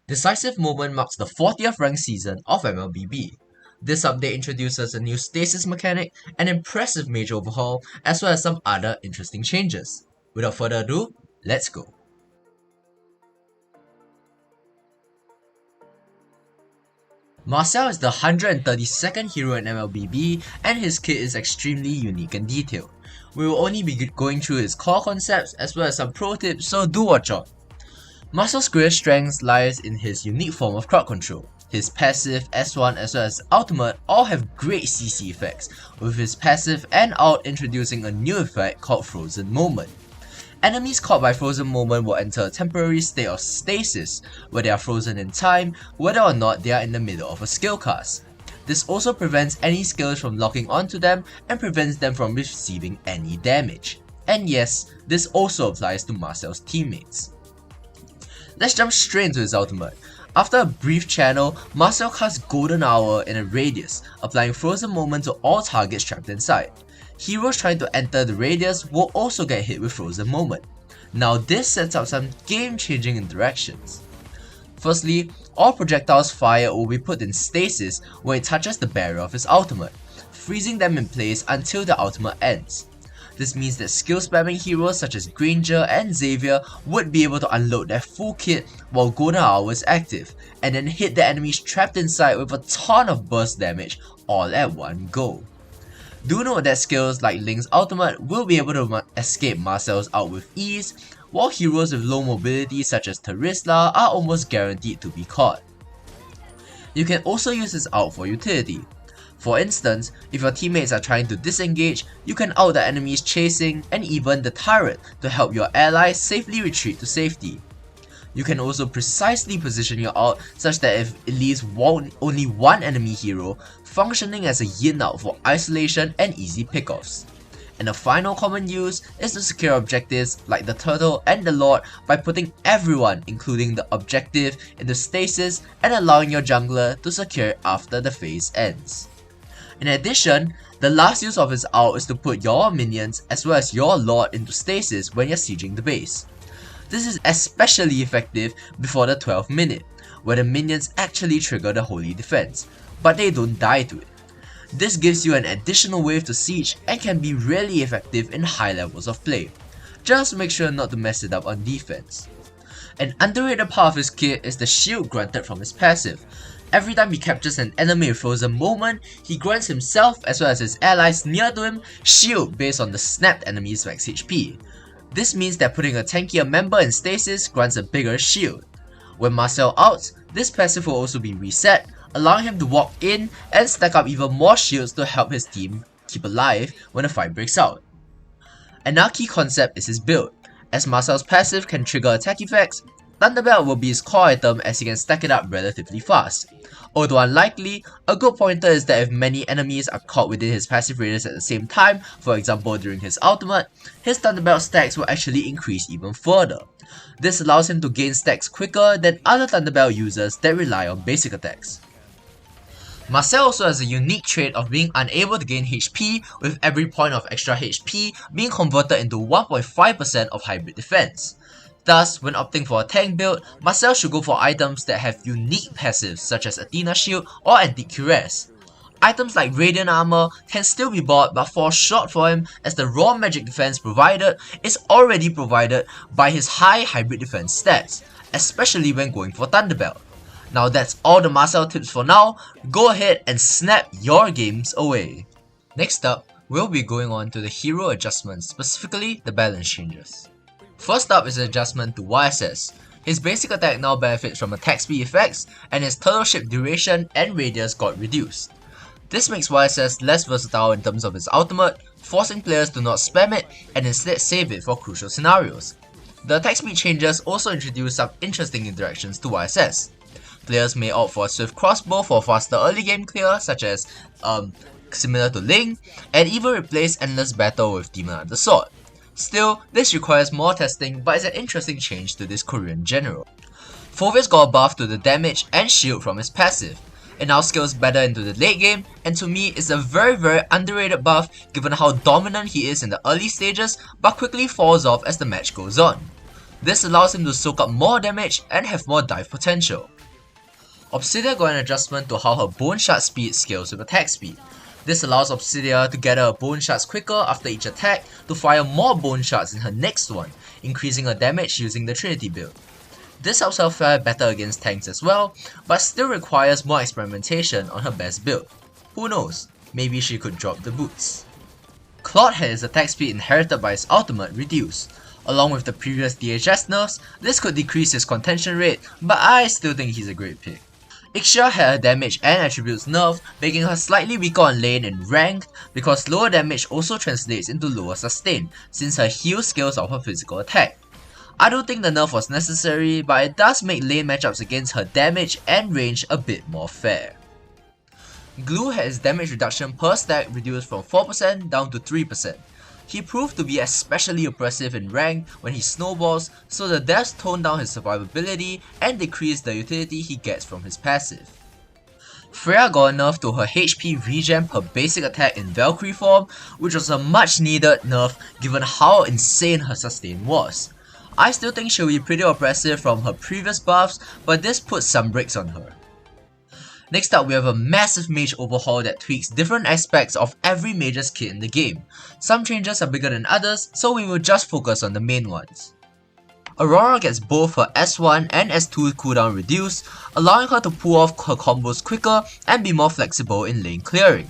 Decisive Moment marks the 40th ranked season of MLBB. This update introduces a new stasis mechanic, an impressive Mage overhaul, as well as some other interesting changes. Without further ado, let's go. Marcel is the 132nd hero in MLBB, and his kit is extremely unique and detailed. We will only be going through his core concepts as well as some pro tips, so do watch out. Marcel's greatest strength lies in his unique form of crowd control. His passive, S1 as well as ultimate all have great CC effects, with his passive and ult introducing a new effect called Frozen Moment. Enemies caught by Frozen Moment will enter a temporary state of stasis, where they are frozen in time, whether or not they are in the middle of a skill cast. This also prevents any skills from locking onto them and prevents them from receiving any damage. And yes, this also applies to Marcel's teammates. Let's jump straight into his ultimate. After a brief channel, Marcel casts Golden Hour in a radius, applying Frozen Moment to all targets trapped inside. Heroes trying to enter the radius will also get hit with Frozen Moment. Now this sets up some game-changing interactions. Firstly, all projectiles fired will be put in stasis when it touches the barrier of his ultimate, freezing them in place until the ultimate ends. This means that skill spamming heroes such as Granger and Xavier would be able to unload their full kit while Golden Hour is active, and then hit the enemies trapped inside with a ton of burst damage all at one go. Do note that skills like Link's ultimate will be able to escape Marcel's ult with ease, while heroes with low mobility such as Terisla are almost guaranteed to be caught. You can also use his ult for utility. For instance, if your teammates are trying to disengage, you can ult the enemies chasing and even the turret to help your allies safely retreat to safety. You can also precisely position your ult such that if it leaves only one enemy hero, functioning as a yin ult for isolation and easy pickoffs. And the final common use is to secure objectives like the turtle and the lord by putting everyone, including the objective, into stasis and allowing your jungler to secure it after the phase ends. In addition, the last use of his ult is to put your minions as well as your lord into stasis when you're sieging the base. This is especially effective before the 12th minute, where the minions actually trigger the holy defense, but they don't die to it. This gives you an additional wave to siege and can be really effective in high levels of play. Just make sure not to mess it up on defense. An underrated part of his kit is the shield granted from his passive. Every time he captures an enemy with Frozen Moment, he grants himself as well as his allies near to him shield based on the snapped enemy's max HP. This means that putting a tankier member in stasis grants a bigger shield. When Marcel ults, this passive will also be reset, allowing him to walk in and stack up even more shields to help his team keep alive when a fight breaks out. Another key concept is his build. As Marcel's passive can trigger attack effects, Thunderbelt will be his core item as he can stack it up relatively fast. Although unlikely, a good pointer is that if many enemies are caught within his passive radius at the same time, for example during his ultimate, his Thunderbelt stacks will actually increase even further. This allows him to gain stacks quicker than other Thunderbelt users that rely on basic attacks. Marcel also has a unique trait of being unable to gain HP, with every point of extra HP being converted into 1.5% of hybrid defense. Thus, when opting for a tank build, Marcel should go for items that have unique passives such as Athena Shield or Antique Cuirass. Items like Radiant Armor can still be bought but fall short for him as the raw magic defense provided is already provided by his high hybrid defense stats, especially when going for Thunderbelt. Now that's all the Marcel tips for now, go ahead and snap your games away. Next up, we'll be going on to the hero adjustments, specifically the balance changes. First up is an adjustment to YSS. His basic attack now benefits from attack speed effects, and his turtle ship duration and radius got reduced. This makes YSS less versatile in terms of his ultimate, forcing players to not spam it and instead save it for crucial scenarios. The attack speed changes also introduce some interesting interactions to YSS. Players may opt for a swift crossbow for faster early game clear, such as similar to Link, and even replace Endless Battle with Demon Hunter Sword. Still, this requires more testing, but it's an interesting change to this Korean general. Phoveus got a buff to the damage and shield from his passive. It now scales better into the late game, and to me is a very underrated buff given how dominant he is in the early stages but quickly falls off as the match goes on. This allows him to soak up more damage and have more dive potential. Obsidia got an adjustment to how her bone shard speed scales with attack speed. This allows Obsidia to gather her bone shards quicker after each attack to fire more bone shards in her next one, increasing her damage using the Trinity build. This helps her fare better against tanks as well, but still requires more experimentation on her best build. Who knows, maybe she could drop the boots. Claude had his attack speed inherited by his ultimate reduced. Along with the previous DHS nerfs, this could decrease his contention rate, but I still think he's a great pick. Ixia had her damage and attributes nerfed, making her slightly weaker on lane and ranked because lower damage also translates into lower sustain, since her heal scales out her physical attack. I don't think the nerf was necessary, but it does make lane matchups against her damage and range a bit more fair. Glue had his damage reduction per stack reduced from 4% down to 3%. He proved to be especially oppressive in rank when he snowballs, so the deaths toned down his survivability and decreased the utility he gets from his passive. Freya got a nerf to her HP regen per basic attack in Valkyrie form, which was a much needed nerf given how insane her sustain was. I still think she'll be pretty oppressive from her previous buffs, but this puts some brakes on her. Next up, we have a massive Mage overhaul that tweaks different aspects of every Mage's kit in the game. Some changes are bigger than others, so we will just focus on the main ones. Aurora gets both her S1 and S2 cooldown reduced, allowing her to pull off her combos quicker and be more flexible in lane clearing.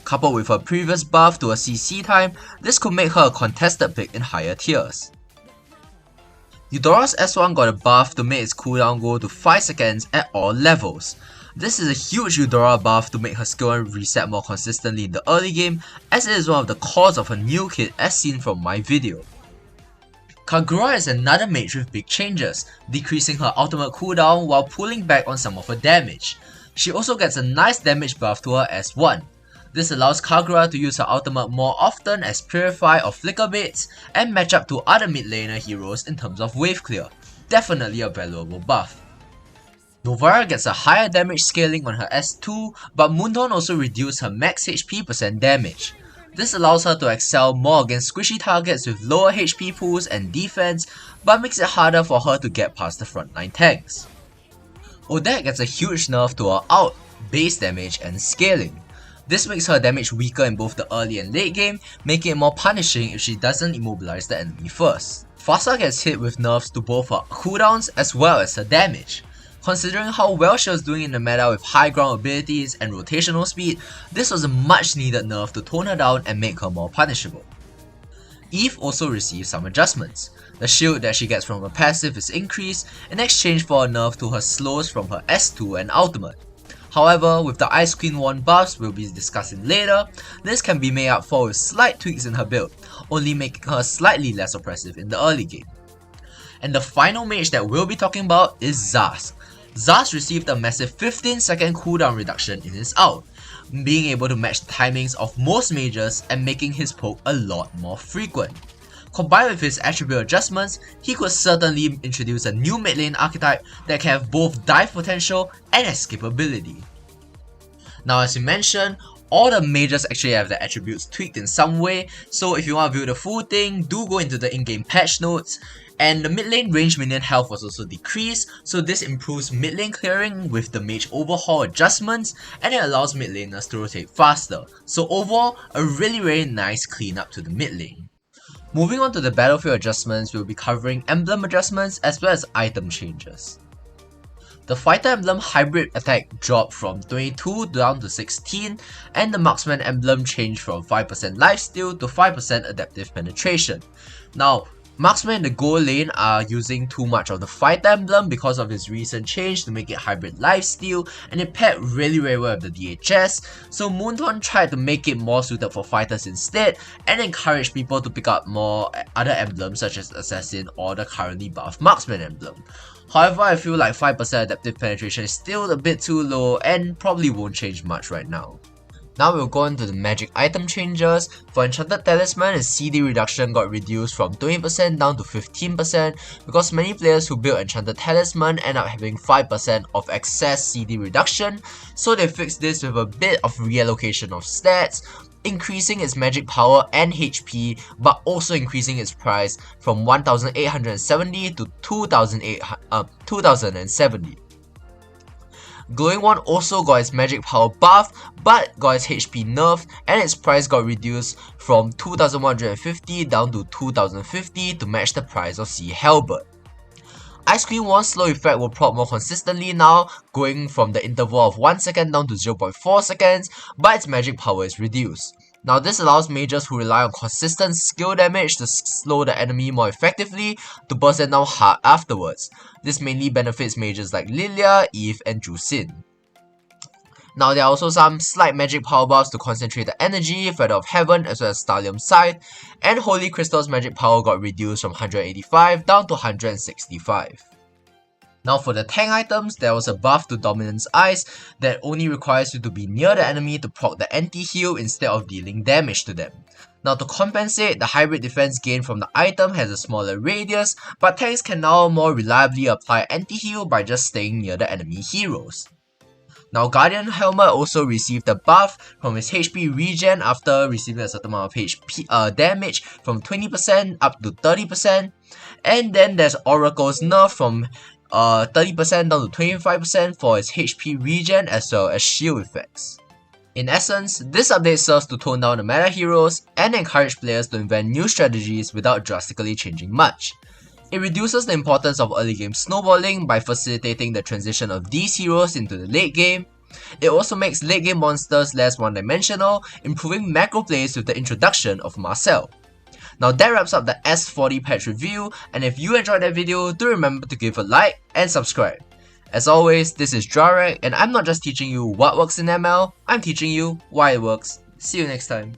Coupled with her previous buff to her CC time, this could make her a contested pick in higher tiers. Eudora's S1 got a buff to make its cooldown go to 5 seconds at all levels. This is a huge Eudora buff to make her skill reset more consistently in the early game, as it is one of the cores of her new kit as seen from my video. Kagura is another mage with big changes, decreasing her ultimate cooldown while pulling back on some of her damage. She also gets a nice damage buff to her S1. This allows Kagura to use her ultimate more often as Purify or Flicker baits and match up to other mid laner heroes in terms of wave clear. Definitely a valuable buff. Novara gets a higher damage scaling on her S2, but Moondawn also reduced her max HP % damage. This allows her to excel more against squishy targets with lower HP pools and defense, but makes it harder for her to get past the frontline tanks. Odette gets a huge nerf to her ult, base damage and scaling. This makes her damage weaker in both the early and late game, making it more punishing if she doesn't immobilize the enemy first. Fasa gets hit with nerfs to both her cooldowns as well as her damage. Considering how well she was doing in the meta with high ground abilities and rotational speed, this was a much needed nerf to tone her down and make her more punishable. Eve also received some adjustments. The shield that she gets from her passive is increased in exchange for a nerf to her slows from her S2 and ultimate. However, with the Ice Queen wand buffs we'll be discussing later, this can be made up for with slight tweaks in her build, only making her slightly less oppressive in the early game. And the final mage that we'll be talking about is Zas. Zas received a massive 15-second cooldown reduction in his ult, being able to match the timings of most mages and making his poke a lot more frequent. Combined with his attribute adjustments, he could certainly introduce a new mid lane archetype that can have both dive potential and escapability. Now, as we mentioned, all the mages actually have their attributes tweaked in some way, so if you want to view the full thing, do go into the in-game patch notes. And the mid lane range minion health was also decreased, so this improves mid lane clearing with the Mage Overhaul adjustments, and it allows mid laners to rotate faster. So overall, a really nice cleanup to the mid lane. Moving on to the battlefield adjustments, we'll be covering emblem adjustments as well as item changes. The Fighter Emblem Hybrid attack dropped from 22 down to 16, and the Marksman Emblem changed from 5% lifesteal to 5% adaptive penetration. Now, Marksman in the gold lane are using too much of the Fighter Emblem because of its recent change to make it hybrid lifesteal, and it paired really well with the DHS, so Moondawn tried to make it more suited for fighters instead and encourage people to pick up more other emblems such as Assassin or the currently buffed Marksman emblem. However, I feel like 5% adaptive penetration is still a bit too low and probably won't change much right now. Now we'll go into the magic item changes. For Enchanted Talisman, its CD reduction got reduced from 20% down to 15% because many players who build Enchanted Talisman end up having 5% of excess CD reduction, so they fixed this with a bit of reallocation of stats. increasing its magic power and HP, but also increasing its price from 1870 to 2070. Glowing One also got its magic power buff, but got its HP nerfed, and its price got reduced from 2150 down to 2050 to match the price of Sea Halberd. Ice Cream One's slow effect will proc more consistently now, going from the interval of 1 second down to 0.4 seconds, but its magic power is reduced. Now this allows mages who rely on consistent skill damage to slow the enemy more effectively to burst them down hard afterwards. This mainly benefits mages like Lilia, Eve, and Jusin. Now there are also some slight magic power buffs to concentrate the energy, Feather of Heaven as well as Stallium Scythe, and Holy Crystal's magic power got reduced from 185 down to 165. Now for the tank items, there was a buff to Dominance Ice that only requires you to be near the enemy to proc the anti-heal instead of dealing damage to them. Now to compensate, the hybrid defense gained from the item has a smaller radius, but tanks can now more reliably apply anti-heal by just staying near the enemy heroes. Now Guardian Helmet also received a buff from its HP regen after receiving a certain amount of HP damage from 20% up to 30%, and then there's Oracle's nerf from 30% down to 25% for its HP regen as well as shield effects. In essence, this update serves to tone down the meta heroes and encourage players to invent new strategies without drastically changing much. It reduces the importance of early game snowballing by facilitating the transition of these heroes into the late game. It also makes late game monsters less one-dimensional, improving macro plays with the introduction of Marcel. Now that wraps up the S40 patch review, and if you enjoyed that video, do remember to give a like and subscribe. As always, this is Jarek, and I'm not just teaching you what works in ML, I'm teaching you why it works. See you next time.